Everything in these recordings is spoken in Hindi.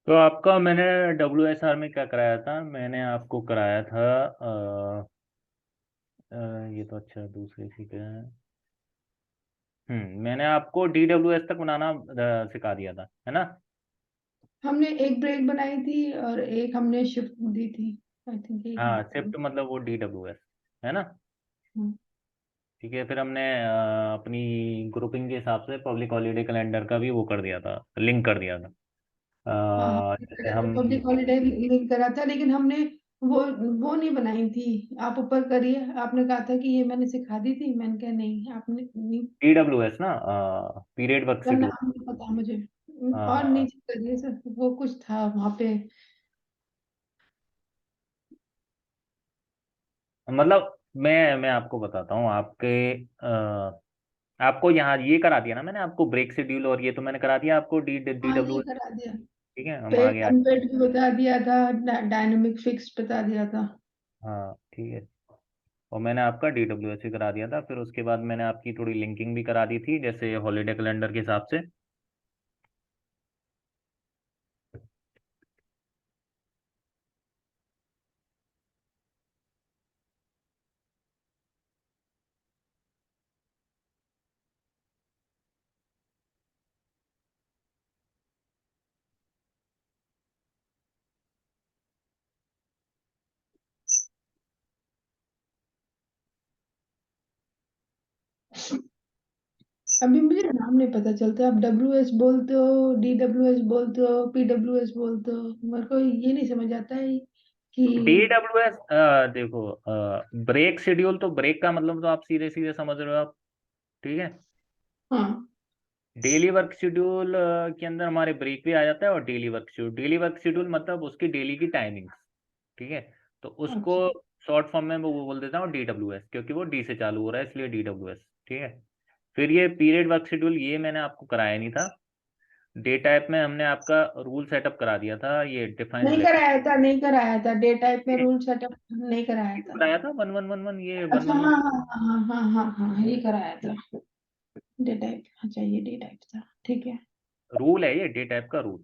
तो आपका मैंने WSR में क्या कराया था? मैंने आपको कराया था ये तो अच्छा दूसरी सीट है। मैंने आपको DWS तक बनाना सिखा दिया था, है ना? हमने एक ब्रेक बनाई थी और एक हमने शिफ्ट दी थी। आई थिंक यही हाँ, था। शिफ्ट मतलब वो DWS है ना? हम्म। ठीक है, फिर हमने अपनी ग्रुपिंग के हिसाब से पब्लिक हॉलीडे कैलेंडर का भी वो कर दिया था, लिंक कर दिया था। हाँ हाँ, जैसे हम पब्लिक हॉलीडे लिंक करा था, लेकिन हमने वो वो नहीं बनाई थी। आप ऊपर करिए, आपने कहा था कि ये मैंने सिखा दी थी। मैंने कहा नहीं, आपने नहीं DWS ना, पीरियड वर्क का शेड्यूल। नाम नहीं पता मुझे। हाँ और हाँ हाँ। नीचे करिए सर, वो कुछ था वहां पे। मतलब मैं आपको बताता हूँ आपके आपको यहाँ ये करा दिया ना मैंने आपको ब्रेक शेड्यूल, और ये तो मैंने करा दिया आपको डी डी हाँ, डब्ल्यू ये एस। करा दिया। ठीक है, हम पेड आगे आ। अनपेड भी बता दिया था, डायनेमिक फिक्स बता दिया था। हाँ ठीक है। और मैंने आपका DWS भी करा दिया था, फिर उसके बाद मैंने आपकी थोड़ी लिंकिंग भी करा दी थी जैसे हॉलीडे कैलेंडर के हिसाब से। अभी मुझे नाम नहीं पता चलता। आप WS बोलते हो, DWS बोलते हो, PWS बोलते हो। मेरे को ये नहीं समझ आता है कि। DWS देखो, ब्रेक शेड्यूल तो ब्रेक का मतलब तो आप सीधे सीधे समझ रहे हो आप। ठीक है। हाँ। डेली वर्क शेड्यूल के अंदर हमारे ब्रेक भी आ जाता है, और डेली वर्क शेड्यूल मतलब उसकी डेली की टाइमिंग्स। ठीक है। तो उसको अच्छा। शॉर्ट फॉर्म में वो बोल देता हूँ DWS, क्योंकि वो डी से चालू हो रहा है इसलिए DWS। ठीक है। फिर ये पीरियड वर्क शेड्यूल ये मैंने आपको कराया नहीं था। डे टाइप में हमने आपका रूल सेटअप करा दिया था, ये डिफाइन नहीं फ्लेक्सिबल। कराया था, नहीं कराया था। डे टाइप में रूल सेटअप नहीं कराया था। कराया था 1111, ये वन अच्छा, वन वन हाँ हाँ हाँ हाँ हाँ हाँ हाँ, ये कराया था। डे टाइप, अच्छा ये डे टाइप था, ठीक है। रूल है, ये डे टाइप का रूल।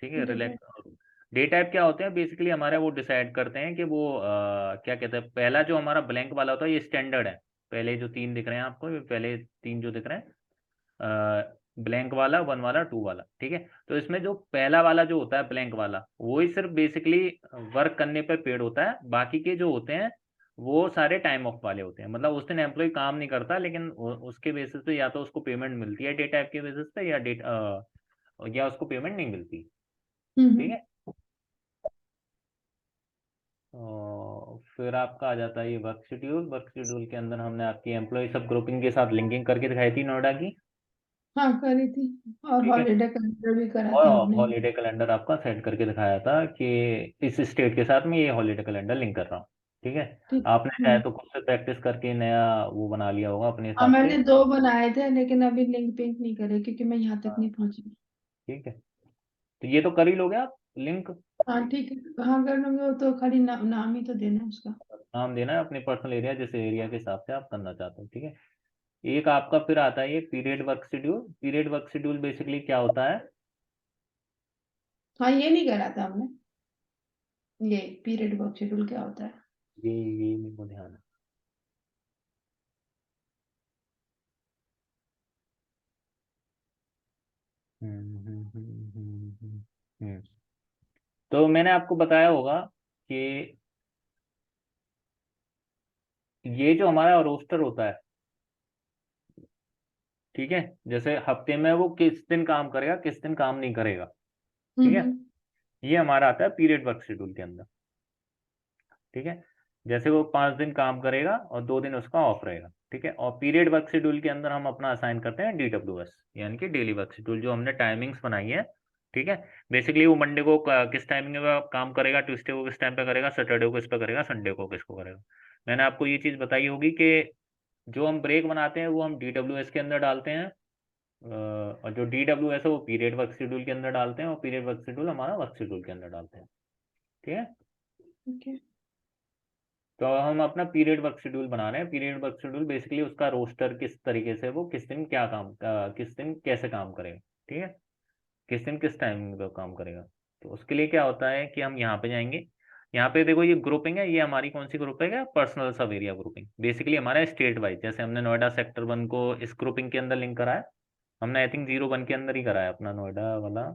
ठीक है, day type. Relax. Day type क्या होते हैं बेसिकली हमारे, वो डिसाइड करते हैं कि वो क्या कहते हैं। पहला जो हमारा ब्लैंक वाला होता है ये स्टैंडर्ड है। पहले जो तीन दिख रहे हैं आपको, ये पहले तीन जो दिख रहे हैं, ब्लैंक वाला, वन वाला, टू वाला। ठीक है। तो इसमें जो पहला वाला जो होता है ब्लैंक वाला, वो ही सिर्फ बेसिकली वर्क करने पर पेड होता है। बाकी के जो होते हैं वो सारे टाइम ऑफ वाले होते हैं। मतलब उस दिन एम्प्लॉय काम नहीं करता, लेकिन उसके बेसिस पे या तो उसको पेमेंट मिलती है डे टाइप के बेसिस पे, या उसको पेमेंट नहीं मिलती। ठीक हम्म। है। फिर आपका आ जाता है ये वर्क शेड्यूल। वर्क शेड्यूल के अंदर हमने आपकी एम्प्लॉय सब ग्रुपिंग के साथ लिंकिंग करके दिखाई थी नोएडा की। हाँ, करी थी। और ठीक है। हॉलीडे कैलेंडर भी करा और था हमने। हॉलीडे कैलेंडर आपका सेट करके दिखाया था कि इस स्टेट के साथ मैं ये हॉलीडे कैलेंडर लिंक कर रहा हूँ। ठीक है। ठीक। आपने चाहे तो खुद से प्रैक्टिस करके नया वो बना लिया होगा अपने हाँ, हिसाब से। मैंने दो बनाए थे, लेकिन अभी लिंक पिंक नहीं करे क्योंकि मैं यहाँ तक हाँ नहीं पहुंची। ठीक है। तो ये तो कर ही लोगे आप लिंक। हाँ ठीक है, कहाँ कर लूंगे? वो तो खाली नाम ही तो देना है उसका। नाम देना है अपने पर्सनल एरिया, जिस एरिया के हिसाब से आप करना चाहते हो। ठीक है। एक आपका फिर आता है ये period work schedule. Period work schedule basically क्या होता है? हाँ, ये नहीं करा था हमने। ये पीरियड वर्क शेड्यूल क्या होता है? ये मेरे को ध्यान है। हम्म हम्म हम्म हम्म हम्म हम्म। तो मैंने आपको बताया होगा कि ये जो हमारा रोस्टर होता है, ठीक है, जैसे हफ्ते में वो किस दिन काम करेगा किस दिन काम नहीं करेगा। ठीक है। हम्म। ये हमारा आता है पीरियड वर्क शेड्यूल के अंदर। ठीक है। जैसे वो 5 दिन काम करेगा और 2 दिन उसका ऑफ रहेगा। ठीक है। और पीरियड वर्क शेड्यूल के अंदर हम अपना असाइन करते हैं DWS, यानी कि डेली वर्क शेड्यूल, जो हमने टाइमिंग्स बनाई है। ठीक है। बेसिकली वो मंडे को किस टाइमिंग में काम करेगा, ट्यूसडे को किस टाइम पे करेगा, सैटरडे को किस पे करेगा, संडे को किसको करेगा। मैंने आपको ये चीज़ बताई होगी कि जो हम ब्रेक बनाते हैं वो हम DWS के अंदर डालते हैं, और जो DWS है वो पीरियड वर्क शेड्यूल के अंदर डालते हैं, और पीरियड वर्क शेड्यूल हमारा वर्क शेड्यूल के अंदर डालते हैं। ठीक है। ओके। तो हम अपना पीरियड वर्क शेड्यूल बना रहे हैं। पीरियड वर्क शेड्यूल बेसिकली उसका रोस्टर किस तरीके से, वो किस दिन क्या काम, किस दिन कैसे काम करेगा। ठीक है। किस दिन किस टाइमिंग पे काम करेगा। तो उसके लिए क्या होता है कि हम यहाँ पे जाएंगे, यहाँ पे देखो ये ग्रुपिंग है, ये हमारी कौन सी ग्रुपिंग है, पर्सनल सब एरिया ग्रुपिंग, बेसिकली हमारा स्टेट वाइज, जैसे हमने नोएडा सेक्टर 1 को इस ग्रुपिंग के अंदर लिंक करा है, हमने आई थिंक 01 के अंदर ही करा है अपना नोएडा वाला।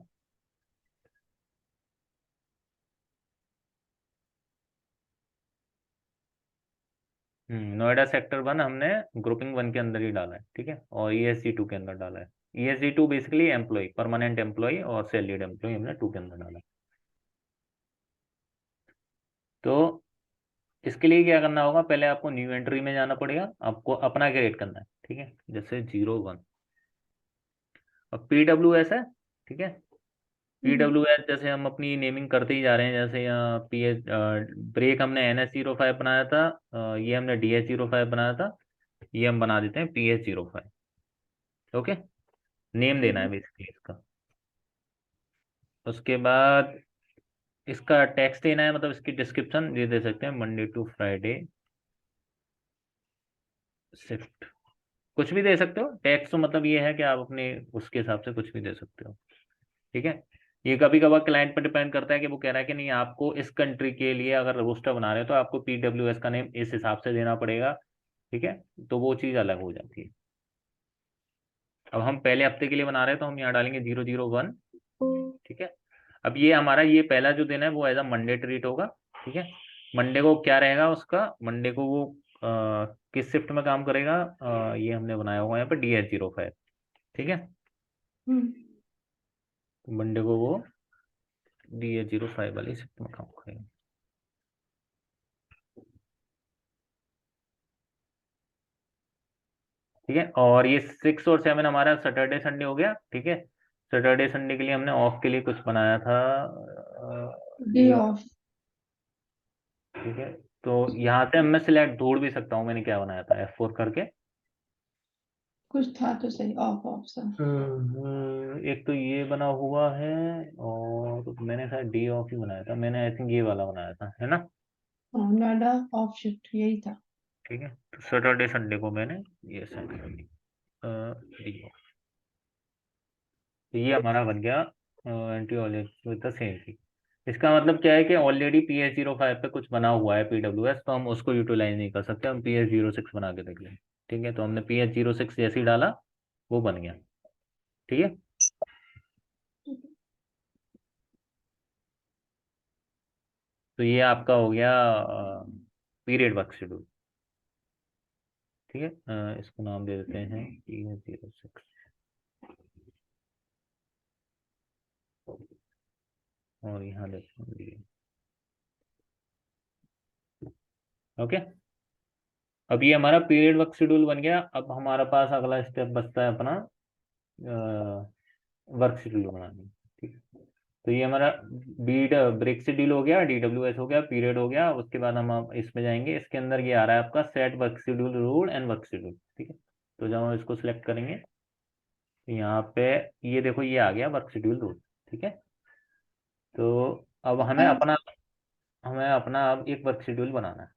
नोएडा सेक्टर 1 हमने ग्रुपिंग 1 के अंदर ही डाला है, ठीक है, और ESG 2 के अंदर डाला है। ESG 2 basically employee, permanent employee और सैलरीड एम्प्लॉय हमने 2 के अंदर डाला है। तो इसके लिए क्या करना होगा, पहले आपको न्यू एंट्री में जाना पड़ेगा, आपको अपना क्रिएट करना है, ठीक है, जैसे 01। अब PWS है, ठीक है, PWS जैसे हम अपनी नेमिंग करते ही जा रहे हैं, जैसे यहाँ PS ब्रेक हमने NS05 बनाया था, ये हमने DS05 बनाया था, ये हम बना देते हैं PS05। ओके, नेम देना है बेसिकली इसका। उसके बाद इसका टेक्स्ट देना है, मतलब इसकी डिस्क्रिप्शन ये दे सकते हैं, मंडे टू फ्राइडे शिफ्ट, कुछ भी दे सकते हो। टेक्स्ट तो मतलब ये है कि आप अपने उसके हिसाब से कुछ भी दे सकते हो, ठीक है। ये कभी कभार क्लाइंट पर डिपेंड करता है कि वो कह रहा है कि नहीं, आपको इस कंट्री के लिए अगर रोस्टर बना रहे हो तो आपको PWS का नेम इस हिसाब से देना पड़ेगा, ठीक है, तो वो चीज़ अलग हो जाती है। अब हम पहले हफ्ते के लिए बना रहे हैं तो हम यहाँ डालेंगे 001, ठीक है। अब ये हमारा ये पहला जो दिन है वो एज अ मंडे ट्रीट होगा, ठीक है। मंडे को क्या रहेगा उसका, मंडे को वो किस शिफ्ट में काम करेगा, ये हमने बनाया हुआ है यहाँ पे DS05, ठीक है। मंडे को वो DS05 वाली शिफ्ट में काम करेगा, ठीक है। और ये 6 और 7 हमारा सैटरडे संडे हो गया, ठीक है। सैटरडे संडे के लिए हमने ऑफ के लिए कुछ बनाया था, डे ये, ऑफ। ठीक है। तो यहाँ से मैं सिलेक्ट ढूंढ भी सकता हूँ मैंने क्या बनाया था, F4 करके। कुछ था तो सही, ऑफ ऑफ सा। एक तो ये बना हुआ है, और मैंने शायद डे ऑफ ही बनाया था, मैंने आई थिंक ये वाला बनाया था, है ना। हाँ, नोएडा ऑफ शिफ्ट यही था। ठीक है, तो सैटरडे संडे को मैंने ये सेट कर दिया डे ऑफ। तो ये हमारा बन गया anti always with the same थी। इसका मतलब क्या है कि ऑलरेडी PS05 पे कुछ बना हुआ है PWS, तो हम उसको यूटिलाइज नहीं कर सकते, हम PS06 बना के देख लेंगे, ठीक है। तो हमने PS06 जैसे ही डाला वो बन गया, ठीक है। तो ये आपका हो गया पीरियड वर्क शेड्यूल, ठीक है। इसको नाम दे देते हैं PS06, और यहाँ देते हैं ओके। अब ये हमारा पीरियड वर्क शेड्यूल बन गया। अब हमारे पास अगला स्टेप बचता है अपना वर्क शेड्यूल बनाने, ठीक है। तो ये हमारा बी ब्रेक शेड्यूल हो गया, DWS हो गया, पीरियड हो गया। उसके बाद हम अब इसमें जाएंगे, इसके अंदर ये आ रहा है आपका set work schedule rule and work schedule, ठीक है। तो जब हम इसको सिलेक्ट करेंगे तो यहाँ पे ये देखो ये आ गया वर्क शेड्यूल रूल, ठीक है। तो अब हमें अपना अब एक वर्क शेड्यूल बनाना है,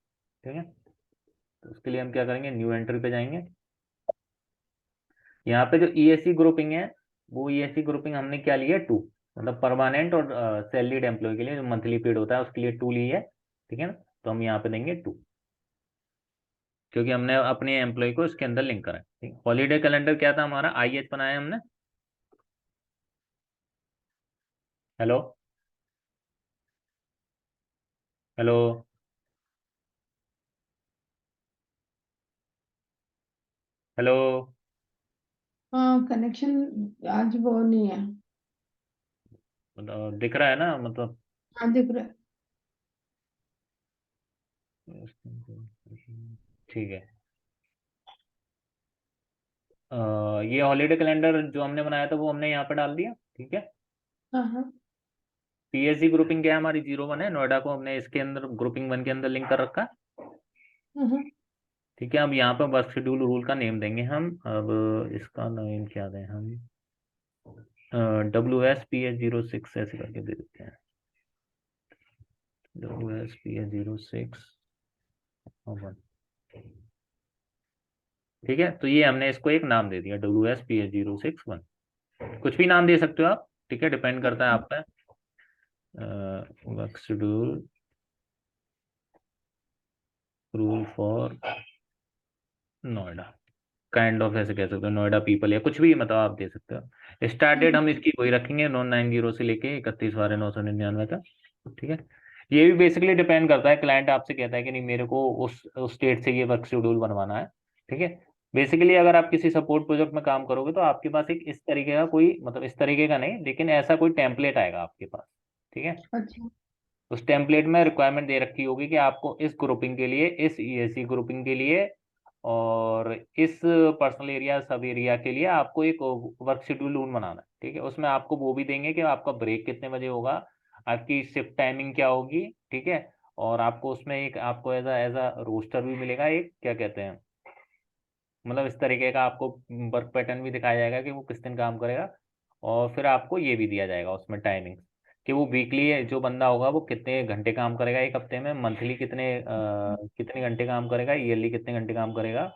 ठीक है। तो उसके लिए हम क्या करेंगे, न्यू एंट्री पे जाएंगे। यहाँ पे जो ESC ग्रुपिंग है, वो ESC ग्रुपिंग हमने क्या लिया, 2, मतलब परमानेंट और सैलरीड एम्प्लॉय के लिए जो मंथली पेड होता है उसके लिए 2 ली है, ठीक है ना। तो हम यहाँ पे देंगे 2, क्योंकि हमने अपने एम्प्लॉय को इसके अंदर लिंक करा है, ठीक है। हॉलीडे कैलेंडर क्या था हमारा, IH बनाया हमने। हेलो, हेलो, हेलो, हाँ, कनेक्शन आज वो नहीं है। दिख रहा है ना, मतलब हाँ, दिख रहा है। ठीक है। ये हॉलीडे कैलेंडर जो हमने बनाया था वो हमने यहाँ पे डाल दिया, ठीक है। हाँ हाँ। PSG ग्रुपिंग क्या है हमारी, 01 है, नोएडा को हमने इसके अंदर ग्रुपिंग 1 के अंदर लिंक कर रखा है, हाँ। ठीक है। अब यहाँ पर वर्क शेड्यूल रूल का नेम देंगे हम, अब इसका नेम क्या दें हम, WSPS06 ऐसे करके दे देते हैं, WSPS06 ठीक है। तो ये हमने इसको एक नाम दे दिया, WSPS06 1, कुछ भी नाम दे सकते हो आप, ठीक है, डिपेंड करता है आप पे। Work schedule rule for Noida, kind of ऐसे कह सकते हो, नोएडा पीपल या कुछ भी मतलब आप दे सकते हो। स्टार्ट डेट हम इसकी वही रखेंगे 990 से लेके 31/12/999 तक, ठीक है। ये भी बेसिकली डिपेंड करता है, क्लाइंट आपसे कहता है कि नहीं मेरे को उस स्टेट से ये वर्क शेड्यूल बनवाना है, ठीक है। बेसिकली अगर आप किसी सपोर्ट प्रोजेक्ट में काम करोगे तो आपके पास एक इस तरीके का कोई मतलब इस तरीके का नहीं लेकिन ऐसा कोई टेम्पलेट आएगा आपके पास, ठीक है। अच्छा। उस टेम्पलेट में रिक्वायरमेंट दे रखी होगी कि आपको इस ग्रुपिंग के लिए, इस ईएससी ग्रुपिंग के लिए और इस पर्सनल एरिया सब एरिया के लिए आपको एक वर्क शेड्यूल बनाना है, ठीक है। उसमें आपको वो भी देंगे कि आपका ब्रेक कितने बजे होगा, आपकी शिफ्ट टाइमिंग क्या होगी, ठीक है। और आपको उसमें एक आपको एज अ रोस्टर भी मिलेगा, एक क्या कहते हैं मतलब इस तरीके का आपको वर्क पैटर्न भी दिखाया जाएगा कि वो किस दिन काम करेगा। और फिर आपको ये भी दिया जाएगा उसमें टाइमिंग कि वो वीकली जो बंदा होगा वो कितने घंटे काम करेगा एक हफ्ते में, मंथली कितने घंटे काम करेगा, ईयरली कितने घंटे काम करेगा।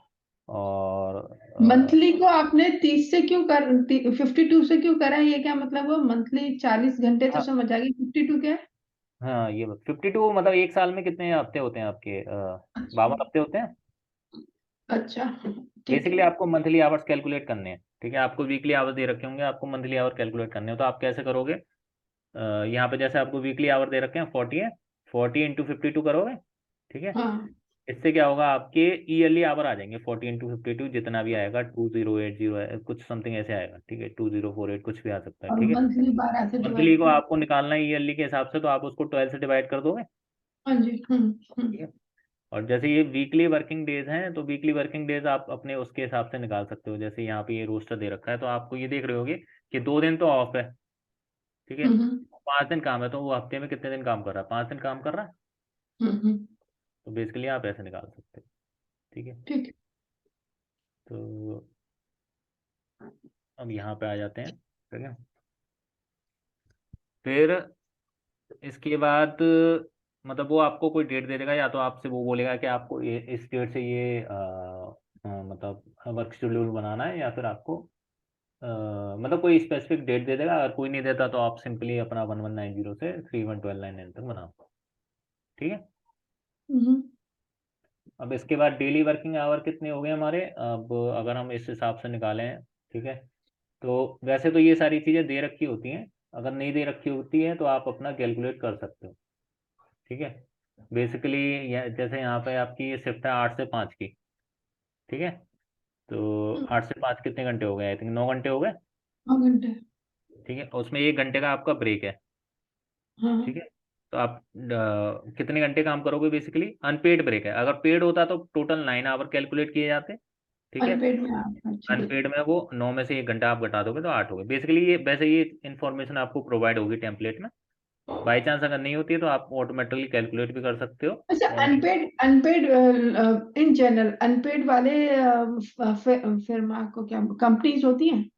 और मंथली को आपने 30 से क्यों 52 से क्यों करा है? ये क्या मतलब हुआ? मंथली 40 घंटे तो हाँ समझ आ गई, 52 क्या है? हाँ, ये 52 मतलब एक साल में कितने हफ्ते होते हैं आपके, अच्छा। 52 हफ्ते होते हैं। अच्छा। ठीक बेसिकली है। आपको मंथली आवर्स कैलकुलेट करने हैं, ठीक है। आपको वीकली आवर्स दे रखे होंगे, आपको मंथली आवर कैलकुलेट करने हैं, तो आप कैसे करोगे? यहाँ पे जैसे आपको वीकली आवर दे रखे हैं 40 है, 40 × 52 करोगे, ठीक है। हाँ। इससे क्या होगा आपके ईयरली आवर आ जाएंगे 40 × 52 जितना भी आएगा 2080 है कुछ समथिंग ऐसे आएगा, ठीक है, 2048 कुछ भी आ सकता है, और ठीक है। मंथली 12 से मंथली डिवाइड को कर। आपको निकालना है ईयरली के हिसाब से, तो आप उसको 12 से डिवाइड कर दोगे, हाँ जी। ठीक है। और जैसे ये वीकली वर्किंग डेज हैं तो वीकली वर्किंग डेज आप अपने उसके हिसाब से निकाल सकते हो। जैसे यहाँ पे ये रोस्टर दे रखा है तो आपको ये देख रहे होगे कि 2 दिन तो ऑफ है, ठीक है। हम्म 5 दिन काम है तो वो हफ्ते में कितने दिन काम कर रहा है, 5 दिन काम कर रहा है। हम्म। तो बेसिकली आप ऐसे निकाल सकते हो, ठीक है। ठीक है। तो अब यहाँ पे आ जाते हैं, ठीक है। फिर इसके बाद मतलब वो आपको कोई डेट दे देगा, या तो आपसे वो बोलेगा कि आपको इस डेट से ये मतलब वर्क शेड्यूल बनाना है, या फिर आपको मतलब कोई स्पेसिफिक डेट दे देगा। अगर कोई नहीं देता तो आप सिंपली अपना 1190 से 311299 तक बनाओ, ठीक है। हम्म अब इसके बाद डेली वर्किंग आवर कितने हो गए हमारे, अब अगर हम इस हिसाब से निकालें, ठीक है। तो वैसे तो ये सारी चीज़ें दे रखी होती हैं, अगर नहीं दे रखी होती है तो आप अपना कैलकुलेट कर सकते हो, ठीक है। बेसिकली जैसे यहाँ पे आपकी ये शिफ्ट है 8 से 5 की, ठीक है। तो 8 से 5 कितने घंटे हो गए, आई थिंक 9 घंटे हो गए, 9 घंटे। ठीक है। और उसमें 1 घंटे का आपका ब्रेक है, ठीक हाँ। है। तो आप कितने घंटे काम करोगे, बेसिकली अनपेड ब्रेक है, अगर पेड होता तो टोटल 9 आवर कैलकुलेट किए जाते, ठीक है। अनपेड में आप। अच्छा। अनपेड में वो 9 में से 1 घंटा आप घटा दोगे तो 8 हो गए। बेसिकली ये वैसे ये इन्फॉर्मेशन आपको प्रोवाइड होगी टेम्पलेट में, बाई चांस अगर नहीं होती है तो आप ऑटोमेटिकली कैलकुलेट भी कर सकते हो। अच्छा, और unpaid unpaid in general unpaid वाले फिर्मा को क्या कंपनीज होती हैं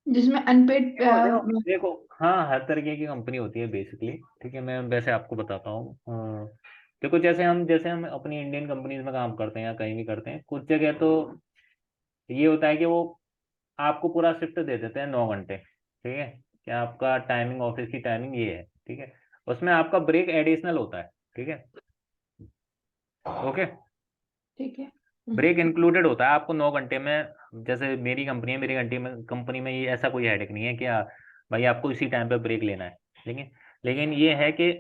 जिसमें अनपेड? देखो देखो देखो, हाँ हर तरीके की कंपनी होती है बेसिकली, ठीक है। मैं वैसे आपको बताता हूँ, देखो जैसे हम अपनी इंडियन कंपनीज में काम करते हैं या कहीं भी करते हैं, कुछ जगह तो ये होता है कि वो आपको पूरा शिफ्ट दे देते हैं 9 घंटे, ठीक है, कि आपका टाइमिंग ऑफिस की टाइमिंग ये है, ठीक है। उसमें आपका ब्रेक एडिशनल होता है, ठीक है, ओके। ठीक है। ब्रेक इंक्लूडेड होता है आपको 9 घंटे में। जैसे मेरी कंपनी है, मेरी कंपनी में ये ऐसा कोई हेडेक नहीं है कि भाई आपको इसी टाइम पे ब्रेक लेना है, लेकिन लेकिन ये है कि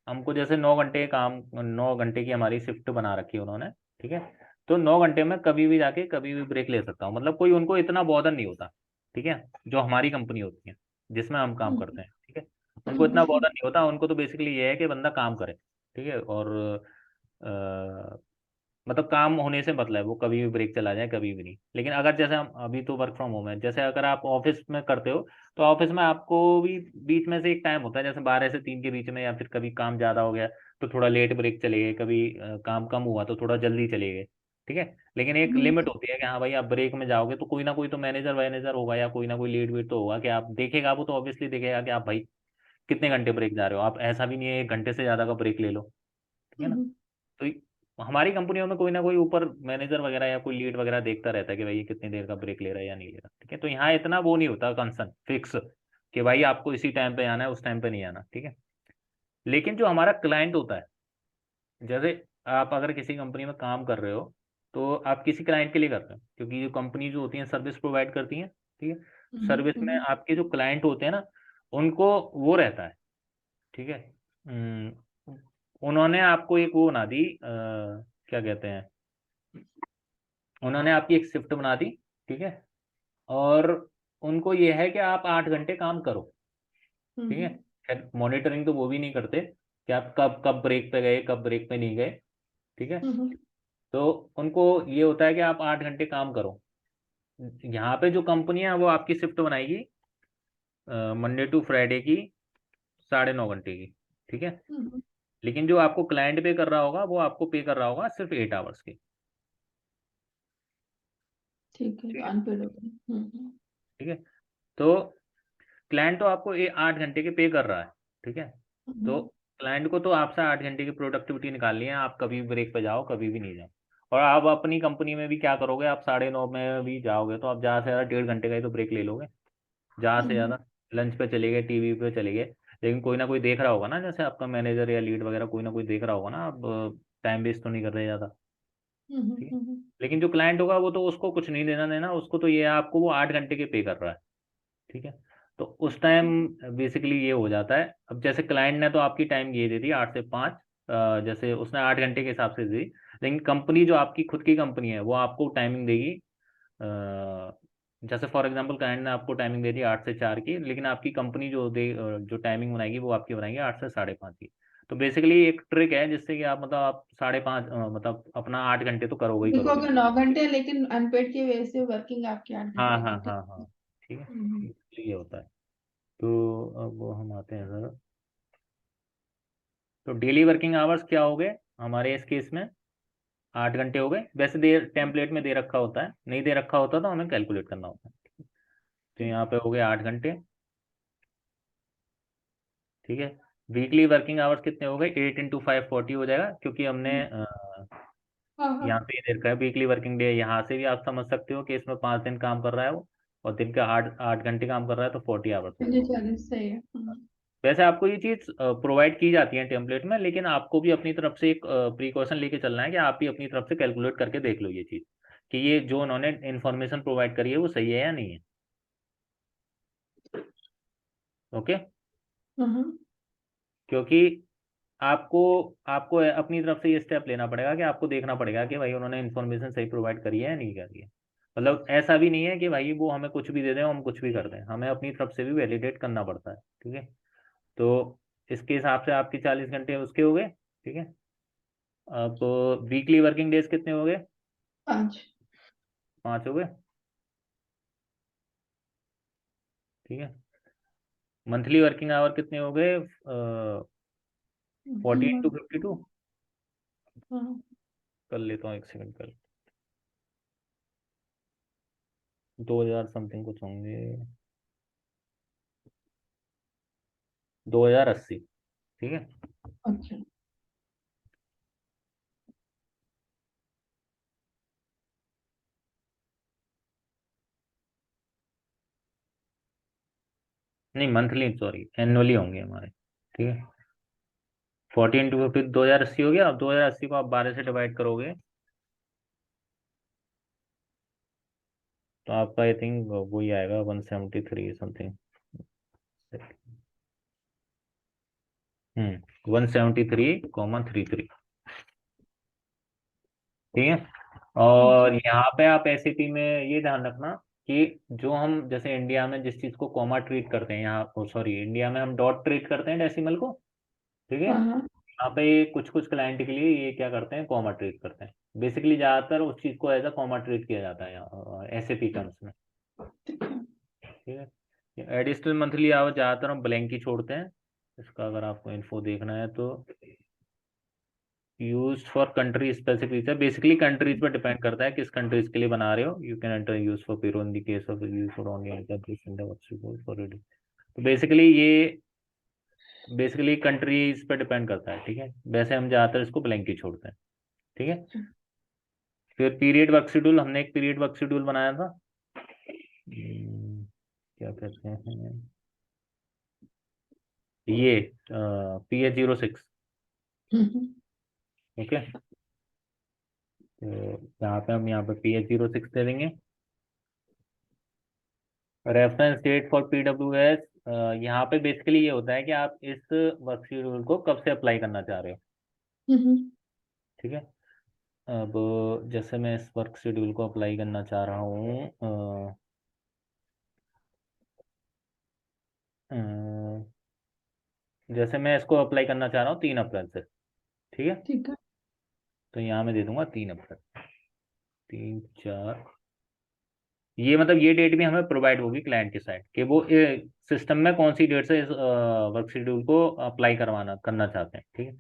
हमको जैसे 9 घंटे काम, 9 घंटे की हमारी शिफ्ट बना रखी है उन्होंने, ठीक है। तो 9 घंटे में कभी भी जाके कभी भी ब्रेक ले सकता हूँ, मतलब कोई उनको इतना बॉदर नहीं होता, ठीक है। जो हमारी कंपनी होती है जिसमें हम काम करते हैं, ठीक है, उनको इतना बॉदर नहीं होता। उनको तो बेसिकली ये है कि बंदा काम करे, ठीक है। और मतलब काम होने से मतलब है, वो कभी भी ब्रेक चला जाए कभी भी नहीं। लेकिन अगर जैसे हम अभी तो वर्क फ्रॉम होम है, जैसे अगर आप ऑफिस में करते हो तो ऑफिस में आपको भी बीच में से एक टाइम होता है, जैसे 12 से 3 के बीच में, या फिर कभी काम ज़्यादा हो गया तो थोड़ा लेट ब्रेक चले गए, कभी काम कम हुआ तो थोड़ा जल्दी चले गए, ठीक है। लेकिन एक लिमिट होती है कि हाँ भाई आप ब्रेक में जाओगे तो कोई ना कोई तो मैनेजर वैनेजर होगा या कोई ना कोई लीड वीड तो होगा कि आप देखेगा, वो तो ऑब्वियसली देखेगा कि आप भाई कितने घंटे ब्रेक जा रहे हो। आप ऐसा भी नहीं है 1 घंटे से ज़्यादा का ब्रेक ले लो, ठीक है ना। तो हमारी कंपनियों में कोई ना कोई ऊपर मैनेजर वगैरह या कोई लीड वगैरह देखता रहता है कि भाई ये कितनी देर का ब्रेक ले रहा है या नहीं ले रहा, ठीक है। तो यहाँ इतना वो नहीं होता कंसर्न फिक्स कि भाई आपको इसी टाइम पे आना है, उस टाइम पे नहीं आना, ठीक है। लेकिन जो हमारा क्लाइंट होता है, जैसे आप अगर किसी कंपनी में काम कर रहे हो तो आप किसी क्लाइंट के लिए कर रहे हो, क्योंकि जो कंपनी जो होती है सर्विस प्रोवाइड करती है, ठीक है। सर्विस में आपके जो क्लाइंट होते हैं ना, उनको वो रहता है, ठीक है। उन्होंने आपको एक वो बना दी, क्या कहते हैं, उन्होंने आपकी एक शिफ्ट बना दी, ठीक है। और उनको ये है कि आप 8 घंटे काम करो, ठीक है। खैर मॉनिटरिंग तो वो भी नहीं करते कि आप कब कब ब्रेक पे गए, कब ब्रेक पे नहीं गए, ठीक है। तो उनको ये होता है कि आप 8 घंटे काम करो। यहाँ पे जो कंपनी है वो आपकी शिफ्ट बनाएगी मंडे टू फ्राइडे की 9.5 घंटे की, ठीक है। लेकिन जो आपको क्लाइंट पे कर रहा होगा वो आपको पे कर रहा होगा सिर्फ 8 आवर्स की, ठीक है, ठीक तो है, अनपेड हो गए। ठीक है। तो क्लाइंट तो आपको 8 घंटे के पे कर रहा है, ठीक है। तो क्लाइंट को तो आपसे 8 घंटे की प्रोडक्टिविटी निकालनी है, आप कभी भी ब्रेक पे जाओ, कभी भी नहीं जाओ। और आप अपनी कंपनी में भी क्या करोगे, आप 9:30 में भी जाओगे तो आप ज़्यादा से ज़्यादा 1.5 घंटे का ही तो ब्रेक ले लोगे, ज़्यादा से ज़्यादा। लंच पे चले गए, टीवी पे चले गए, लेकिन कोई ना कोई देख रहा होगा ना, जैसे आपका मैनेजर या लीड वगैरह कोई ना कोई देख रहा होगा ना, आप टाइम वेस्ट तो नहीं कर रहे ज़्यादा, ठीक है। लेकिन जो क्लाइंट होगा वो तो उसको कुछ नहीं देना देना, उसको तो ये है आपको वो 8 घंटे के पे कर रहा है, ठीक है। तो उस टाइम बेसिकली ये हो जाता है। अब जैसे क्लाइंट ने तो आपकी टाइम ये दे दी 8 से 5, जैसे उसने 8 घंटे के हिसाब से दी, लेकिन कंपनी जो आपकी खुद की कंपनी है वो आपको टाइमिंग देगी, जैसे फॉर एग्जांपल क्लाइंट ने आपको टाइमिंग दे दी 8 से 4 की, लेकिन आपकी कंपनी जो टाइमिंग बनाएगी वो आपकी बनाएगी 8 से 5:30 की। तो बेसिकली एक ट्रिक है जिससे कि आप मतलब आप 5:30 मतलब अपना 8 घंटे तो करोगे ही देखो करोगे। अगर 9 घंटे, लेकिन अनपेड की वजह से वर्किंग आपकी 8 घंटे हाँ हाँ होगी, ठीक। हाँ हाँ, ठीक है, हम्म, ये होता है। तो अब हम आते हैं सर, तो डेली वर्किंग आवर्स क्या हो गए हमारे इस केस में, 8 घंटे हो गए। वैसे दे टेम्पलेट में दे रखा होता है, नहीं दे रखा होता तो हमें कैलकुलेट करना होता है। तो ठीक। यहाँ पे हो गए 8 घंटे, ठीक है। वीकली वर्किंग आवर्स कितने हो गए, 8 × 5 40 हो जाएगा, क्योंकि हमने हाँ हाँ, यहाँ पे ये दे रखा है वीकली वर्किंग डे। यहाँ से भी आप समझ सकते हो कि इसमें 5 दिन काम कर रहा है वो, और दिन का 8 8 घंटे काम कर रहा है, तो 40 आवर्स हो गए। 40 सही है। वैसे आपको ये चीज़ प्रोवाइड की जाती है टेम्पलेट में, लेकिन आपको भी अपनी तरफ से एक प्रिकॉशन लेके चलना है कि आप भी अपनी तरफ से कैलकुलेट करके देख लो ये चीज़, कि ये जो उन्होंने इन्फॉर्मेशन प्रोवाइड करी है वो सही है या नहीं है। ओके। हम्म, क्योंकि आपको आपको अपनी तरफ से ये स्टेप लेना पड़ेगा कि आपको देखना पड़ेगा कि भाई उन्होंने इन्फॉर्मेशन सही प्रोवाइड करी है या नहीं करी है। मतलब ऐसा भी नहीं है कि भाई वो हमें कुछ भी दे दें, हम कुछ भी कर दें, हमें अपनी तरफ से भी वैलिडेट करना पड़ता है, ठीक है। तो इसके हिसाब से आपके 40 घंटे उसके हो गए, ठीक है। अब वीकली वर्किंग डेज कितने हो गए, 5। 5 हो गए, ठीक है। मंथली वर्किंग आवर कितने हो गए, 40 × 52, हाँ, कर लेता हूँ एक सेकंड कर, 2000 समथिंग कुछ होंगे, 2080, ठीक है। अच्छा। नहीं मंथली सॉरी, एनुअली होंगे हमारे, ठीक है। 40 × 50 2080 हो गया। अब 2080 को आप 12 से डिवाइड करोगे तो आपका आई थिंक वही आएगा 173 समथिंग। 173,33, ठीक है। अच्छा। और यहाँ पे आप एसएपी में ये ध्यान रखना कि जो हम जैसे इंडिया में जिस चीज़ को कॉमा ट्रीट करते हैं, यहाँ सॉरी इंडिया में हम डॉट ट्रीट करते हैं डेसिमल को, ठीक है। हाँ हाँ, यहाँ पे कुछ कुछ क्लाइंट के लिए ये क्या करते हैं, कॉमा ट्रीट करते हैं। बेसिकली ज़्यादातर उस चीज़ को एज अ कॉमा ट्रीट किया जाता है यहाँ एसएपी टर्म्स में, ठीक है। ठीक है। एडिशनल मंथली आवर ज़्यादातर हम ब्लैंक ही छोड़ते हैं। इसका अगर आपको इन्फो देखना है तो यूज फॉर कंट्री स्पेसिफिक है, बेसिकली कंट्रीज पर डिपेंड करता है किस कंट्रीज के लिए बना रहे हो। You can enter use for payroll in the case of use for only enter this in the for ready. तो बेसिकली कंट्रीज पे डिपेंड करता है, ठीक है। वैसे हम ज़्यादातर इसको ब्लैंक ही छोड़ते हैं, ठीक है। फिर पीरियड वर्क शेड्यूल, हमने एक पीरियड वर्क शेड्यूल बनाया था, क्या कहते हैं, ये PH06। ओके, तो यहाँ पे हम यहाँ पे PH06 दे देंगे। रेफरेंस डेट फॉर PWS, यहाँ पे बेसिकली ये होता है कि आप इस वर्क शेड्यूल को कब से अप्लाई करना चाह रहे हो। ठीक है, अब जैसे मैं इस वर्क शेड्यूल को अप्लाई करना चाह रहा हूँ, जैसे मैं इसको अप्लाई करना चाह रहा हूँ 3 अप्रैल से। ठीक है, ठीक है। तो यहाँ मैं दे दूंगा 3 अप्रैल, 3 4। ये मतलब ये डेट भी हमें प्रोवाइड होगी क्लाइंट की साइड कि वो सिस्टम में कौन सी डेट से इस वर्क शेड्यूल को अप्लाई करवाना करना चाहते हैं। ठीक है,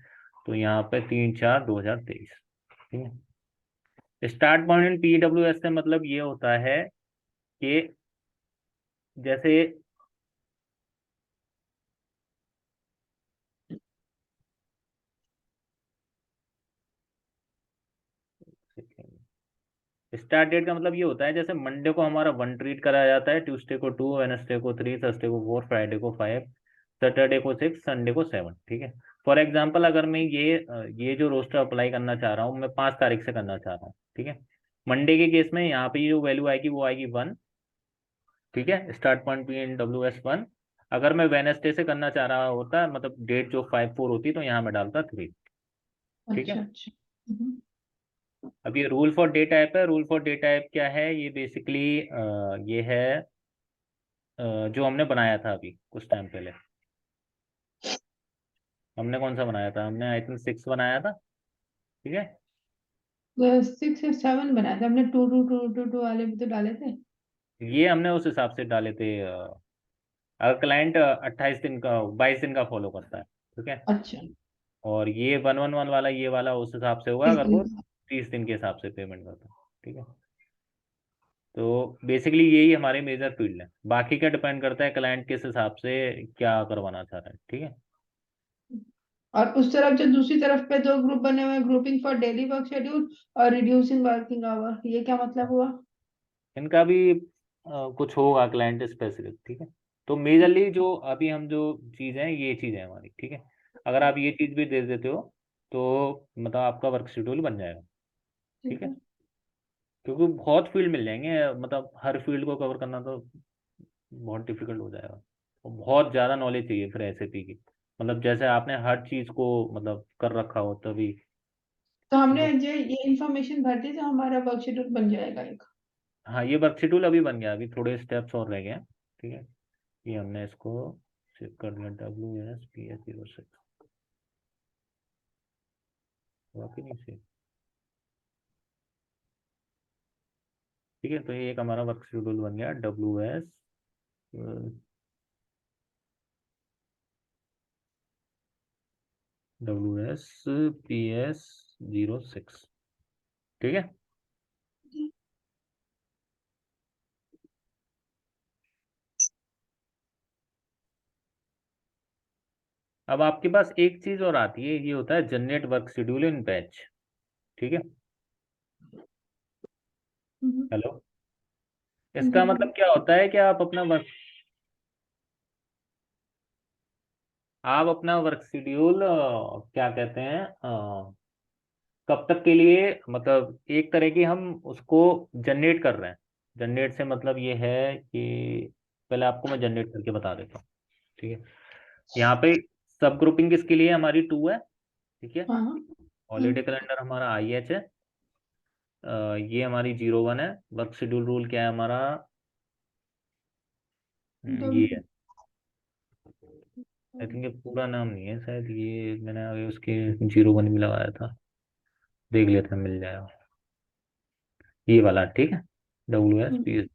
तो यहाँ पे 3 4 2023। ठीक है, स्टार्ट पॉइंट इन PWS से मतलब ये होता है कि जैसे स्टार्ट डेट का मतलब ये होता है जैसे मंडे को हमारा 1 ट्रीट कराया जाता है, ट्यूसडे को 2, वेडनेसडे को 3, थर्सडे को 4, फ्राइडे को 5, सैटरडे को 6, संडे को 7। ठीक है, फॉर एग्जाम्पल अगर मैं ये जो रोस्टर अप्लाई करना चाह रहा हूँ मैं 5 तारीख से करना चाह रहा हूँ। ठीक है, मंडे के केस में यहाँ पे जो वैल्यू आएगी वो आएगी 1। ठीक है, स्टार्ट पॉइंट PWS 1। अगर मैं वेडनेसडे से करना चाह रहा होता मतलब डेट जो 5 4 होती तो यहाँ मैं डालता 3। ठीक अच्छा है, अच्छा। अब ये रूल फॉर डे टाइप है। रूल फॉर डे टाइप क्या है, ये बेसिकली ये है जो हमने बनाया था अभी कुछ टाइम पहले। हमने कौन सा बनाया था, हमने आई थिंक 6 बनाया था। ठीक है, 6 या 7 बनाया था हमने, 2 2 2 2 2 वाले भी तो डाले थे। ये हमने उस हिसाब से डाले थे। अगर क्लाइंट 28 दिन का 22 दिन का फॉलो करता है, ठीक है, अच्छा। और ये 1 1 1 वाला ये वाला उस हिसाब से होगा इस अगर दिन वो 30 दिन के हिसाब से पेमेंट करता है। ठीक है, तो बेसिकली यही हमारे मेजर फील्ड है, बाकी क्या डिपेंड करता है क्लाइंट किस हिसाब से क्या करवाना चाह रहा है। ठीक है, और उस तरफ जो दूसरी तरफ पे 2 ग्रुप बने हुए हैं, grouping for daily work schedule और रिड्यूसिंग वर्किंग आवर, ये क्या मतलब हुआ? इनका भी कुछ होगा क्लाइंट स्पेसिफिक। ठीक है, तो मेजरली जो अभी हम जो चीज़ है ये चीज़ है हमारी। ठीक है, अगर आप ये चीज़ भी दे देते हो तो मतलब आपका वर्क शेड्यूल बन जाएगा। ठीक ठीक है, है। क्योंकि बहुत फील्ड मिल जाएंगे, मतलब हर फील्ड को कवर करना तो बहुत डिफिकल्ट हो जाएगा, और बहुत ज़्यादा नॉलेज चाहिए फिर SAP की, मतलब जैसे आपने हर चीज़ को मतलब कर रखा हो तभी। तो ठीक हमने है, जो ये इंफॉर्मेशन भर दी तो हमारा वर्क शेड्यूल बन जाएगा एक। हाँ ये वर्क शेड्यूल अभी बन गया, अभी थोड़े स्टेप्स और रह गए हैं। ठीक है, ये हमने इसको सेव कर दिया, WSPS06। वाकई नहीं सेव। ठीक है, तो ये एक हमारा वर्क शेड्यूल बन गया WSPS06। ठीक है, अब आपके पास एक चीज और आती है, ये होता है generate work schedule in batch. ठीक है, हम्म, हेलो, जी इसका बोलिए। मतलब क्या होता है कि आप अपना वर्क शेड्यूल क्या कहते हैं कब तक के लिए, मतलब एक तरह की हम उसको जनरेट कर रहे हैं। जनरेट से मतलब ये है कि पहले आपको मैं जनरेट करके बता देता हूँ। ठीक है, यहाँ पे सब ग्रुपिंग किसके लिए हमारी 2 है। ठीक है, हाँ हाँ। हॉलीडे कैलेंडर हमारा IH है, ये हमारी 01 है। वर्क शेड्यूल रूल क्या है हमारा, ये डब्ल्यू। है। आई थिंक ये पूरा नाम नहीं है शायद, ये मैंने आगे उसके 01 भी लगाया था, देख लेते हैं मिल जाएगा ये वाला। ठीक है, WSPS।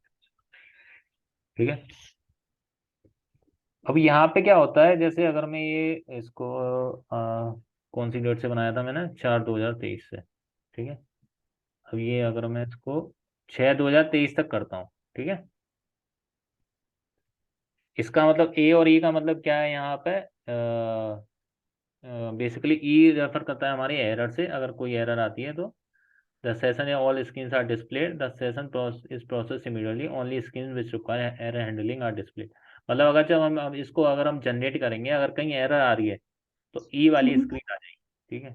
ठीक है, अब यहाँ पे क्या होता है, जैसे अगर मैं ये इसको कौन सी डेट से बनाया था मैंने, 4 2023 से। ठीक है, अब ये अगर मैं इसको 6 2023 तक करता हूँ। ठीक है, इसका मतलब A और E का मतलब क्या है यहाँ पे, बेसिकली E रेफर करता है हमारी एरर से, अगर कोई एरर आती है तो the session all screens are displayed, the session is process immediately, only screen which require error handling are displayed. मतलब अगर जब हम अब इसको अगर हम जनरेट करेंगे, अगर कहीं एरर आ रही है तो ई वाली हम्म, स्क्रीन आ जाएगी। ठीक है,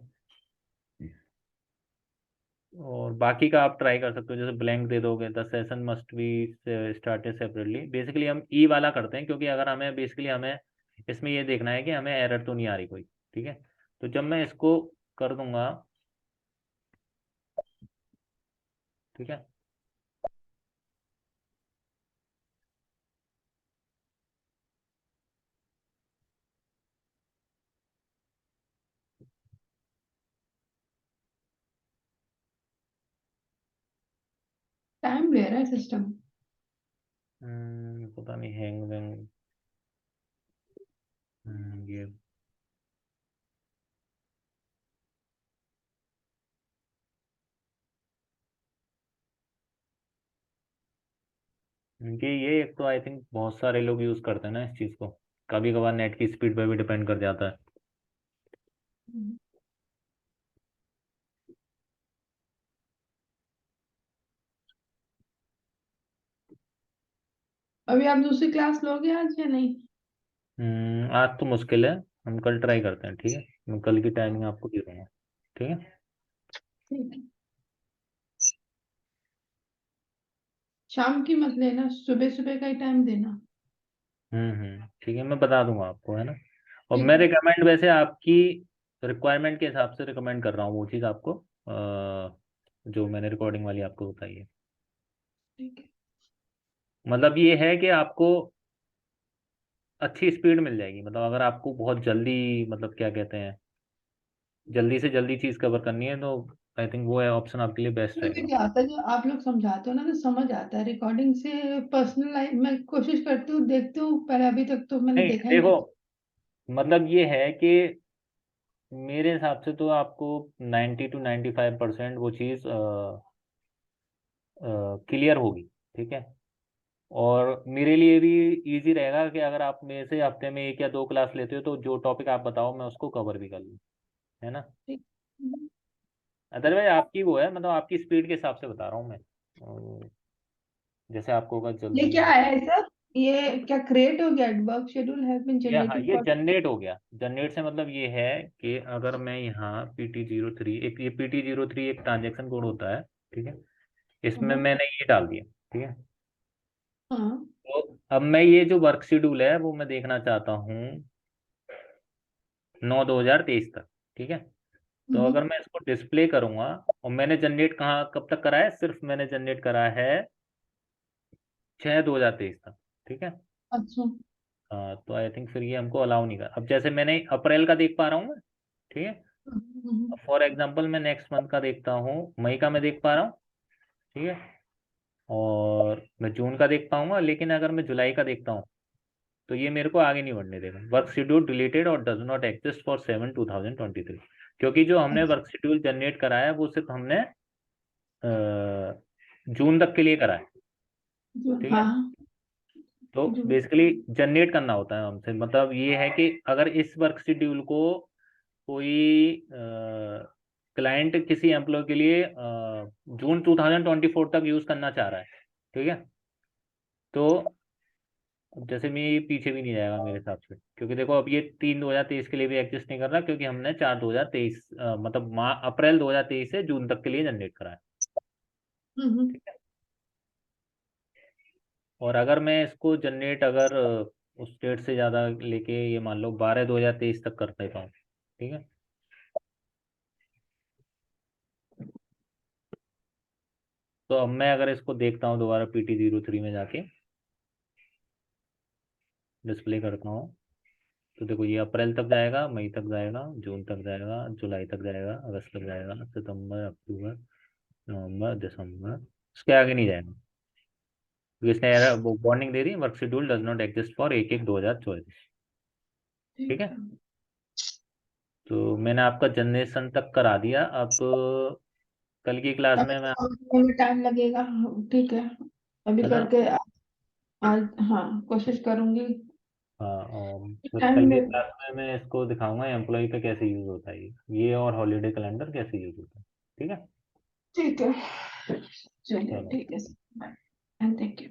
और बाकी का आप ट्राई कर सकते हो, जैसे ब्लैंक दे दोगे, the session must be started separately. Basically हम ई वाला करते हैं, क्योंकि अगर हमें बेसिकली हमें इसमें ये देखना है कि हमें एरर तो नहीं आ रही कोई। ठीक है, तो जब मैं इसको कर दूंगा, ठीक है, टाइम ले रहा है सिस्टम। पता नहीं हैंग वैंग, ये ये एक तो आई थिंक बहुत सारे लोग यूज करते हैं ना इस चीज को, कभी कभार नेट की स्पीड पर भी डिपेंड कर जाता है। अभी आप दूसरी क्लास लोगे आज या नहीं? आज तो मुश्किल है, हम कल ट्राई करते हैं। ठीक है, मैं कल की टाइमिंग आपको दे दूंगा। ठीक है, ठीक है, शाम की मत लेना, सुबह सुबह का ही टाइम देना। ठीक है, मैं बता दूंगा आपको, है ना। और ठीक मैं है। रिकमेंड वैसे आपकी रिक्वायरमेंट के हिसाब से रिकमेंड कर रहा हूँ वो चीज़ आपको, जो मैंने रिकॉर्डिंग वाली आपको बताई है। ठीक है। मतलब ये है कि आपको अच्छी स्पीड मिल जाएगी, मतलब अगर आपको बहुत जल्दी, मतलब क्या कहते हैं, जल्दी से जल्दी चीज़ कवर करनी है, तो आई थिंक वो है ऑप्शन आपके लिए बेस्ट मुझे रहेगा। क्या आता है, जो आप लोग समझाते हो ना तो समझ आता है। रिकॉर्डिंग से पर्सनल लाइफ मैं कोशिश करती हूँ, देखती हूँ, पर अभी तक तो मैंने नहीं देखा ही देखो, नहीं। मतलब ये है कि मेरे हिसाब से तो आपको 90 to 95% वो चीज़ क्लियर होगी। ठीक है, और मेरे लिए भी इजी रहेगा कि अगर आप मेरे से हफ्ते में 1 या 2 क्लास लेते हो, तो जो टॉपिक आप बताओ मैं उसको कवर भी कर लूँ, है ना। ठीक। अदरवाइज आपकी वो है, मतलब आपकी स्पीड के हिसाब से बता रहा हूँ मैं, जैसे आपको होगा ये जल्दी। क्या है सर? ये क्या क्रिएट हो गया? वर्क शेड्यूल हैज बीन ये हाँ, जनरेटेड ये फॉर। जनरेट हो गया। जनरेट से मतलब ये है कि अगर मैं यहाँ PT03, एक ये PT03 एक ट्रांजेक्शन कोड होता है। ठीक है, इसमें मैंने ये डाल दिया। ठीक है, हाँ। तो अब मैं ये जो वर्क शेड्यूल है वो मैं देखना चाहता हूँ 9/2023 तक। ठीक है, तो हम्म, अगर मैं इसको डिस्प्ले करूंगा, और मैंने जनरेट कहाँ कब तक करा है, सिर्फ मैंने जनरेट करा है 6/2023 तक। ठीक है, अच्छा। तो आई थिंक फिर ये हमको अलाउ नहीं कर। अब जैसे मैंने अप्रैल का देख पा रहा हूँ मैं। ठीक है, फॉर एग्जांपल मैं नेक्स्ट मंथ का देखता हूँ, मई का मैं देख पा रहा हूँ। ठीक है, और मैं जून का देख पाऊंगा, लेकिन अगर मैं जुलाई का देखता हूँ तो ये मेरे को आगे नहीं बढ़ने देगा। वर्क शेड्यूल डिलीटेड और डज नॉट एग्जिस्ट फॉर 7/2023, क्योंकि जो हमने अच्छा। वर्क शेड्यूल जनरेट करा है वो सिर्फ हमने जून तक के लिए करा है। ठीक है, हाँ। तो जो। बेसिकली जनरेट करना होता है हमसे, मतलब ये है कि अगर इस वर्क शेड्यूल को कोई क्लाइंट किसी एम्प्लॉय के लिए जून 2024 तक यूज करना चाह रहा है। ठीक है, तो अब जैसे मैं ये पीछे भी नहीं जाएगा मेरे हिसाब से, क्योंकि देखो अब ये 3/2023 के लिए भी एग्जिस्ट नहीं कर रहा, क्योंकि हमने 4/2023 मतलब अप्रैल 2023 से जून तक के लिए जनरेट करा है। ठीक है, और अगर मैं इसको जनरेट अगर उस डेट से ज़्यादा लेके, ये मान लो 12/2023 तक कर देता हूँ। ठीक है, तो अब मैं अगर इसको देखता हूँ दोबारा PT03 में जाके डिस्प्ले करता हूँ, तो देखो ये अप्रैल तक जाएगा, मई तक जाएगा, जून तक जाएगा, जुलाई तक जाएगा, अगस्त तक जाएगा, सितंबर, अक्टूबर, नवंबर, दिसंबर, उसके आगे नहीं जाएगा, क्योंकि इसने वो warning they the, work schedule does not exist for 1/1/2024। ठीक ठीक है, है। तो मैंने आपका जनरेशन तक करा दिया। अब कल की क्लास अभी में मैं, समझने में टाइम लगेगा। ठीक है, अभी है ना, करके आज हाँ कोशिश करूंगी। हाँ, और फिर टाइम कल की ले। क्लास में मैं इसको दिखाऊंगा एम्प्लॉय पे कैसे यूज होता है ये और हॉलीडे कैलेंडर कैसे यूज होता है। ठीक है, ठीक है, चलिए चलो। ठीक है, बाय एंड थैंक यू।